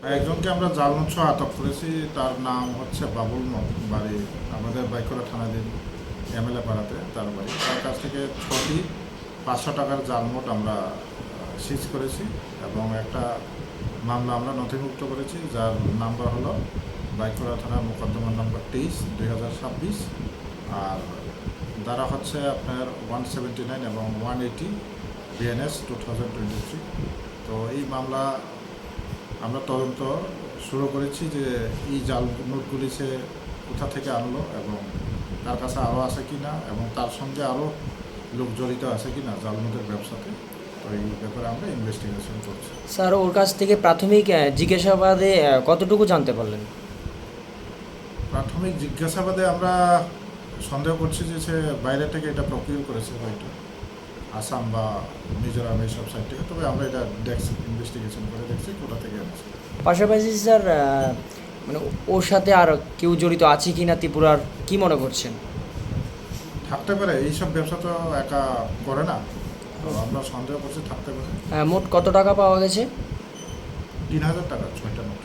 একজনকে আমরা জাল নোট সহ আটক করেছি। তার নাম হচ্ছে বাবুল বাড়ি আমাদের বাইকরা থানাধীন এমএলএ পাড়াতে তার বাড়ি। তার কাছ থেকে 6টি 500 টাকার জাল নোট আমরা সিজ করেছি এবং একটা মামলা আমরা নথিভুক্ত করেছি, যার নাম্বার হলো বাইকরা থানার মোকদ্দমা নম্বর 23/2026 আর দ্বারা হচ্ছে আপনার 179 এবং 180 বিএনএস 2023। তো এই মামলা আমরা তদন্ত শুরু করেছি যে এই জাল নোটগুলি সে কোথা থেকে আনলো এবং তার কাছে আরও আছে কি না এবং তার সঙ্গে আরও লোক জড়িত আছে কি না জাল নোটের ব্যবসাতে। তো এই ব্যাপারে আমরা ইনভেস্টিগেশন করছি। স্যার, ওর কাছ থেকে প্রাথমিক জিজ্ঞাসাবাদে কতটুকু জানতে পারলেন? প্রাথমিক জিজ্ঞাসাবাদে আমরা সন্দেহ করছি যে সে বাইরে থেকে এটা প্রক্রিয়া করেছে, হয়তো আসাম বা মিজোরাম এইসব সাইড থেকে। তবে আমরা এটা দেখছি, ইনভেস্টিগেশন করে দেখছি কোথা থেকে এনেছে। পাশাপাশি স্যার, মানে ওর সাথে আর কেউ জড়িত আছে কি না ত্রিপুরার, কি মনে করছেন? থাকতে পারে, এইসব ব্যবসা তো একা করে না, তো আমরা সন্দেহ করছি থাকতে পারে। মোট কত টাকা পাওয়া গেছে? 3000 টাকা 6টা নোট।